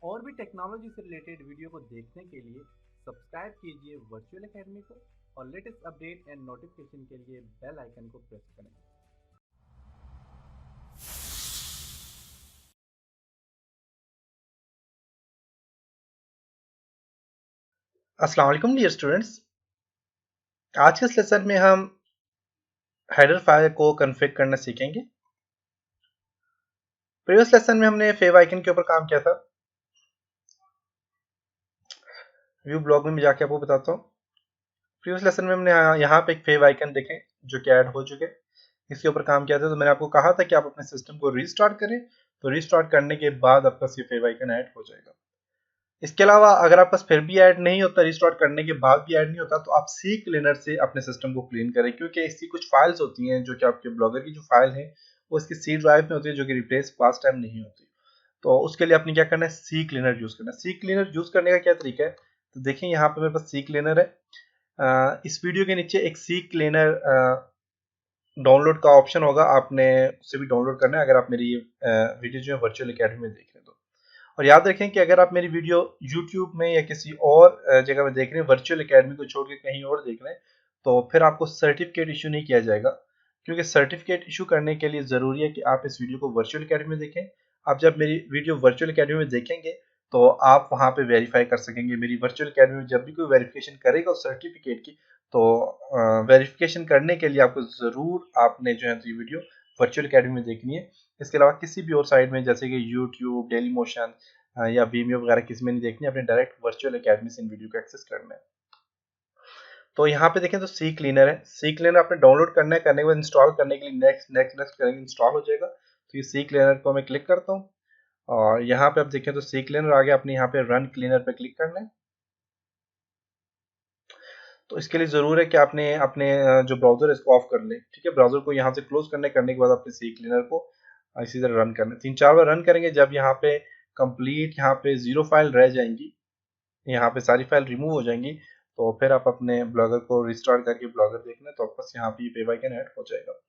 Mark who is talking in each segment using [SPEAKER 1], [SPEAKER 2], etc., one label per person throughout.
[SPEAKER 1] और भी टेक्नोलॉजी से रिलेटेड वीडियो को देखने के लिए सब्सक्राइब कीजिए वर्चुअल एकेडमी को और लेटेस्ट अपडेट एंड नोटिफिकेशन के लिए बेल आइकन को प्रेस करें।
[SPEAKER 2] अस्सलाम वालेकुम डियर स्टूडेंट्स। आज के इस लेसन में हम हेडर फाइल को कॉन्फ़िगर करना सीखेंगे। प्रीवियस लेसन में हमने फेव आइकन के ऊपर काम किया था। व्यू ब्लॉग में जाके आपको बताता हूँ। प्रीवियस लेसन में हमने यहाँ पे एक फेव आइकन देखे जो कि ऐड हो चुके, इसके ऊपर काम किया था। तो मैंने आपको कहा था कि आप अपने सिस्टम को रीस्टार्ट करें, तो रीस्टार्ट करने के बाद आपका ये फेव आइकन ऐड हो जाएगा। इसके अलावा अगर आपके पास फिर भी ऐड नहीं होता, रिस्टार्ट करने के बाद भी ऐड नहीं होता, तो आप सी क्लीनर से अपने सिस्टम को क्लीन करें, क्योंकि इसकी कुछ फाइल्स होती हैं जो कि आपके ब्लॉगर की जो फाइल है वो इसकी सी ड्राइव में होती है, जो कि रिप्लेस पास टाइम नहीं होती। तो उसके लिए आपने क्या करना है, सी क्लीनर यूज करना है। सी क्लीनर यूज करने का क्या तरीका है, तो देखिए यहाँ पे मेरे पास सी क्लीनर है। इस वीडियो के नीचे एक सी क्लीनर डाउनलोड का ऑप्शन होगा, आपने उससे भी डाउनलोड करना है अगर आप मेरी वीडियो जो है वर्चुअल एकेडमी में देख रहे हैं तो। और याद रखें कि अगर आप मेरी वीडियो YouTube में या किसी और जगह में देख रहे हैं, वर्चुअल एकेडमी को छोड़ के कहीं और देख रहे हैं, तो फिर आपको सर्टिफिकेट इशू नहीं किया जाएगा, क्योंकि सर्टिफिकेट इशू करने के लिए ज़रूरी है कि आप इस वीडियो को वर्चुअल एकेडमी में देखें। आप जब मेरी वीडियो वर्चुअल एकेडमी में देखेंगे तो आप वहाँ पे वेरीफाई कर सकेंगे। मेरी वर्चुअल एकेडमी में जब भी कोई वेरिफिकेशन करेगा उस सर्टिफिकेट की, तो वेरिफिकेशन करने के लिए आपको ज़रूर आपने जो है तो ये वीडियो वर्चुअल एकेडमी में देखनी है। इसके अलावा किसी भी और साइट में जैसे कि यूट्यूब, डेली मोशन या वीमियो वगैरह किसी में नहीं देखनी, अपने डायरेक्ट वर्चुअल एकेडमी से इन वीडियो को एक्सेस करना है। तो यहाँ पे देखें तो सी क्लीनर है। सी क्लीनर आपने डाउनलोड करना है, करने के बाद इंस्टॉल करने के लिए नेक्स्ट नेक्स्ट नेक्स्ट करेंगे, इंस्टॉल हो जाएगा। तो ये सी क्लीनर को मैं क्लिक करता हूँ और यहाँ पे आप देखें तो सी क्लीनर आ गया। आपने यहाँ पे रन क्लीनर पे क्लिक करना है। तो इसके लिए जरूर है कि आपने अपने जो ब्राउजर है इसको ऑफ कर ले, ठीक है। ब्राउजर को यहाँ से क्लोज करने के बाद आपने सी क्लीनर को इसी तरह रन करना है। 3-4 बार रन करेंगे। जब यहाँ पे कंप्लीट यहाँ पे 0 फाइल रह जाएंगी, यहाँ पे सारी फाइल रिमूव हो जाएंगी, तो फिर आप अपने ब्लॉगर को रिस्टार्ट करके ब्लॉगर देखना, तो आपको यहाँ पे पे आइकन ऐड हो जाएगा।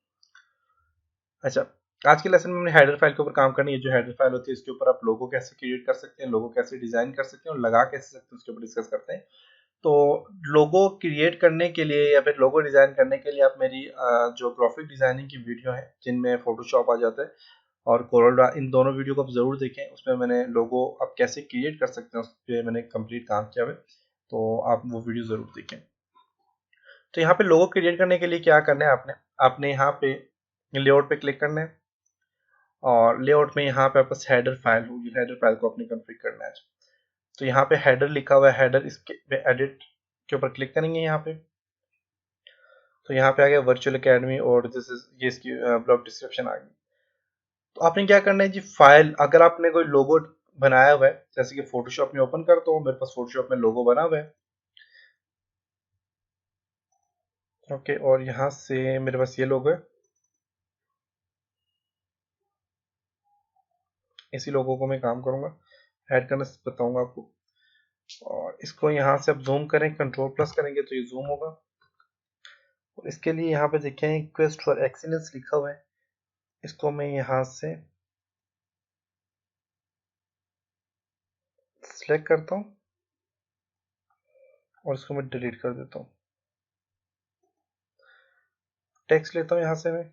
[SPEAKER 2] अच्छा, आज के लेसन में हमने हेडर फाइल के ऊपर काम करनी है। जो हेडर फाइल होती है इसके ऊपर आप लोगो कैसे क्रिएट कर सकते हैं, लोगो कैसे डिजाइन कर सकते हैं और लगा कैसे सकते हैं, उसके ऊपर डिस्कस करते हैं। तो लोगो क्रिएट करने के लिए या फिर लोगो डिजाइन करने के लिए आप मेरी जो ग्राफिक डिजाइनिंग की वीडियो है जिनमें फोटोशॉप आ जाता है और कोरोला, इन दोनों वीडियो को आप जरूर देखें। उसमें मैंने लोगो आप कैसे क्रिएट कर सकते हैं उस पर मैंने कंप्लीट काम किया है, तो आप वो वीडियो जरूर देखें। तो यहाँ पे लोगो क्रिएट करने के लिए क्या करना है, आपने आपने यहाँ पे लेआउट पे क्लिक करना है और लेआउट में यहाँ पे आपका हेडर फाइल होगी, हेडर फाइल को अपने कॉन्फ़िगर करना है। तो यहाँ पे हेडर लिखा हुआ है, हेडर इसके पे एडिट के ऊपर क्लिक करेंगे यहाँ पे। तो यहाँ पे आ गया वर्चुअल एकेडमी और दिस इज ये इसकी ब्लॉग डिस्क्रिप्शन आ गई। तो आपने क्या करना है जी, फाइल अगर आपने कोई लोगो बनाया हुआ है, जैसे कि फोटोशॉप में ओपन करता हूँ, मेरे पास फोटोशॉप में लोगो बना हुआ है, ओके। और यहाँ से मेरे पास ये लोगो है, इसी लोगों को मैं काम करूंगा, ऐड करना बताऊंगा आपको। और इसको यहाँ से आप जूम करें, कंट्रोल प्लस करेंगे तो ये जूम होगा। और इसके लिए यहाँ पे देखें क्वेस्ट फॉर एक्सीलेंस लिखा हुआ है, इसको मैं यहाँ से सिलेक्ट करता हूँ और इसको मैं डिलीट कर देता हूँ। टेक्स्ट लेता हूँ यहाँ से मैं,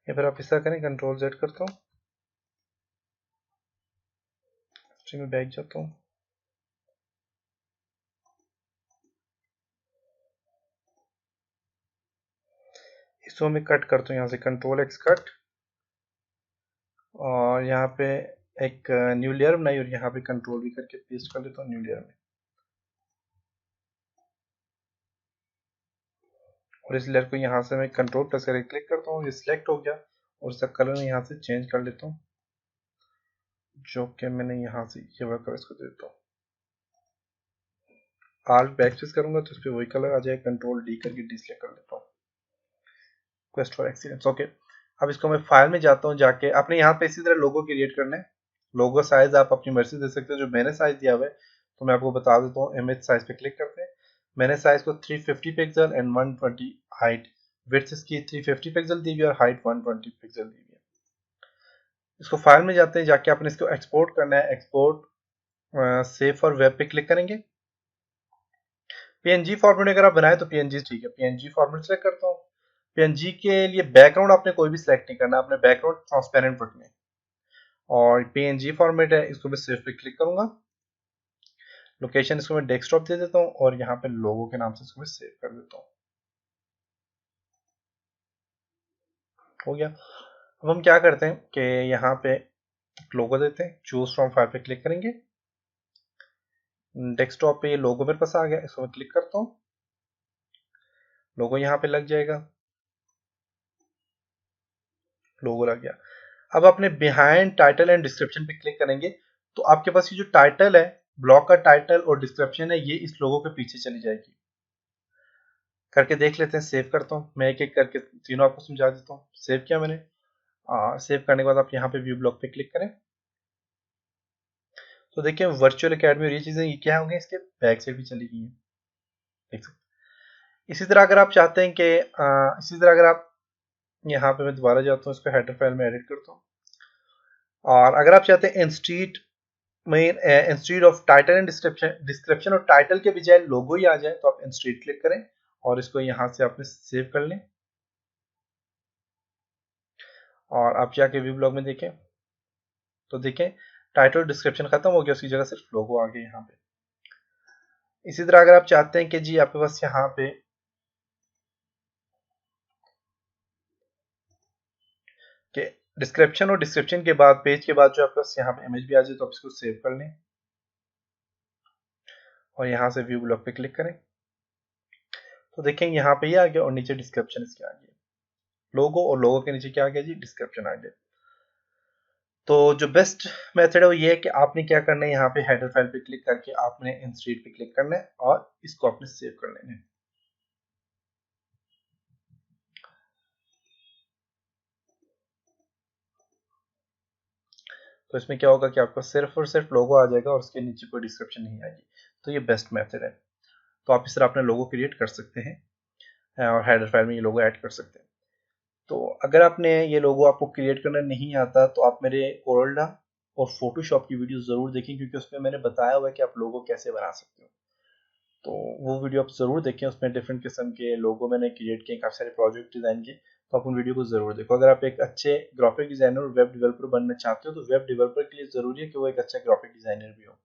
[SPEAKER 2] या फिर आप इस तरह करें, कंट्रोल जेड करता हूँ, स्ट्रीम में बैक जाता हूँ, इसको मैं कट करता हूँ यहाँ से, कंट्रोल एक्स कट। और यहाँ पे एक न्यू लेयर बनाई और यहाँ पे कंट्रोल भी करके पेस्ट कर देता हूँ न्यू लेयर में। और इस लेयर को यहाँ से मैं कंट्रोल प्लस करके क्लिक करता हूँ, ये सिलेक्ट हो गया। और इसका कलर मैं यहाँ से चेंज कर लेता हूँ, जो कि मैंने यहाँ से ये वाला कलर इसको दे देता हूँ। आल्ट बैक स्पेस करूंगा तो इस पर वही कलर आ जाएगा, कंट्रोल डी करके डिसलेक्ट कर लेता हूँ। Quest for excellence, okay. अब इसको मैं फाइल में जाता हूँ, जाके अपने यहाँ पे इसी तरह लोगो क्रिएट करना है। लोगो साइज आप अपनी मर्जी दे सकते हो, जो मैंने साइज दिया हुआ है तो मैं आपको बता देता हूँ। इमेज साइज पे क्लिक करते हैं, मैंने साइज को 350 पिक्सल एंड 120 हाइट, विड्थ इसकी 350 पिक्सल दी हुई है और हाइट 120 पिक्सल दी हुई है। इसको फाइल में जाते हैं, जाके आपने इसको एक्सपोर्ट करना है। एक्सपोर्ट सेव फॉर वेब पे क्लिक करेंगे। पीएनजी फॉर्मेट अगर आप बनाए तो पीएनजी ठीक है, पीएनजी फॉर्मेट सेलेक्ट करता हूँ। पीएनजी के लिए बैकग्राउंड आपने कोई भी सिलेक्ट नहीं करना, आपने बैकग्राउंड ट्रांसपेरेंट रखना है। और पीएनजी फॉर्मेट है, इसको मैं सेव पे क्लिक करूंगा। लोकेशन इसको मैं डेस्कटॉप दे देता हूँ और यहाँ पे लोगो के नाम से इसको मैं सेव कर देता हूँ। हो गया। अब हम क्या करते हैं कि यहाँ पे लोगो देते हैं, चूज फ्रॉम फाइल पे क्लिक करेंगे। डेस्कटॉप पे ये लोगो मेरे पास आ गया, इसको मैं क्लिक करता हूँ, लोगो यहाँ पे लग जाएगा, लोगो लग गया। अब अपने बिहाइंड टाइटल एंड डिस्क्रिप्शन पे क्लिक करेंगे तो आपके पास ये जो टाइटल है, ब्लॉग का टाइटल और डिस्क्रिप्शन है, ये इस लोगो के पीछे चली जाएगी। करके देख लेते हैं, सेव करता हूँ मैं, एक एक करके तीनों आपको समझा देता हूँ। सेव किया मैंने। सेव करने के बाद आप यहाँ पे व्यू ब्लॉग पे क्लिक करें तो देखिए वर्चुअल अकेडमी और ये चीजें ये क्या होंगे, इसके बैक साइड भी चली गई है, देख सकते। इसी तरह अगर आप चाहते हैं कि इसी तरह अगर आप यहाँ पे, मैं दोबारा जाता हूँ, इसको हेडर फाइल में एडिट करता हूँ। और अगर आप चाहते हैं instead of title and description और टाइटल के बजाय लोगो ही आ जाए तो आप इंस्टीड क्लिक करें और इसको यहाँ से आपने सेव कर लें। और आप जाके व्यू ब्लॉग में देखें तो देखें टाइटल डिस्क्रिप्शन खत्म हो गया, उसकी जगह सिर्फ लोगो आ गया यहाँ पे। इसी तरह अगर आप चाहते हैं कि जी आपके पास यहाँ पे कि डिस्क्रिप्शन और डिस्क्रिप्शन के बाद पेज के बाद जो आपके पास यहाँ पे इमेज भी आ जाए तो आप इसको सेव कर लें और यहाँ से व्यू ब्लॉग पे क्लिक करें तो देखें यहाँ पे ये आ गया और नीचे डिस्क्रिप्शन इसके आ गया, लोगो और लोगो के नीचे क्या आ गया जी, डिस्क्रिप्शन आ गया। तो जो बेस्ट मेथड है वो ये है कि आपने क्या करना है, यहाँ पे हेडर फाइल पे क्लिक करके आपने इंस्टीड पे क्लिक करना है और इसको आपने सेव कर लेना है। तो इसमें क्या होगा कि आपको सिर्फ और सिर्फ लोगो आ जाएगा और उसके नीचे कोई डिस्क्रिप्शन नहीं आएगी। तो ये बेस्ट मेथड है। तो आप इस तरह अपने लोगो क्रिएट कर सकते हैं और हेडर फाइल में ये लोगो ऐड कर सकते हैं। तो अगर आपने ये लोगो आपको क्रिएट करना नहीं आता तो आप मेरे कोरल्डा और फोटोशॉप की वीडियो जरूर देखें, क्योंकि उसमें मैंने बताया हुआ है कि आप लोगो कैसे बना सकते हो। तो वो वीडियो आप जरूर देखें, उसमें डिफरेंट किस्म के लोगो मैंने क्रिएट किए, काफी सारे प्रोजेक्ट डिजाइन किए, तो आप उन वीडियो को जरूर देखो। अगर आप एक अच्छे ग्राफिक डिजाइनर और वेब डेवलपर बनना चाहते हो तो वेब डेवलपर के लिए जरूरी है कि वो एक अच्छा ग्राफिक डिजाइनर भी हो,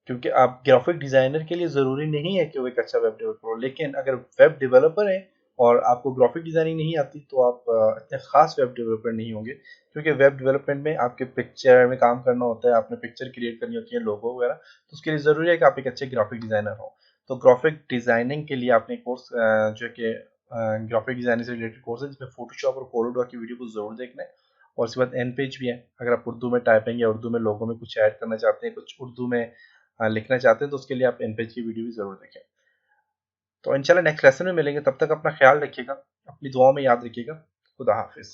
[SPEAKER 2] क्योंकि आप ग्राफिक डिजाइनर के लिए जरूरी नहीं है कि वो एक अच्छा वेब डेवलपर हो, लेकिन अगर वेब डेवलपर है और आपको ग्राफिक डिजाइनिंग नहीं आती तो आप इतने खास वेब डेवलपर नहीं होंगे, क्योंकि वेब डेवलपमेंट में आपके पिक्चर में काम करना होता है, आपने पिक्चर क्रिएट करनी होती है, लोगो वगैरह, तो उसके लिए जरूरी है कि आप एक अच्छे ग्राफिक डिजाइनर हो। तो ग्राफिक डिजाइनिंग के लिए आपने कोर्स जो कि ग्राफिक डिजाइनिंग से रिलेटेड कोर्स है जिसमें फोटोशॉप और कोरोडा की वीडियो को जरूर देखना है। और उसके बाद एन पेज भी है, अगर आप उर्दू में टाइपिंग या उर्दू में लोगों में कुछ ऐड करना चाहते हैं, कुछ उर्दू में लिखना चाहते हैं, तो उसके लिए आप एन पेज की वीडियो भी जरूर देखें। तो इंशाल्लाह नेक्स्ट लेसन में मिलेंगे, तब तक अपना ख्याल रखिएगा, अपनी दुआओं में याद रखिएगा। खुदा हाफिज।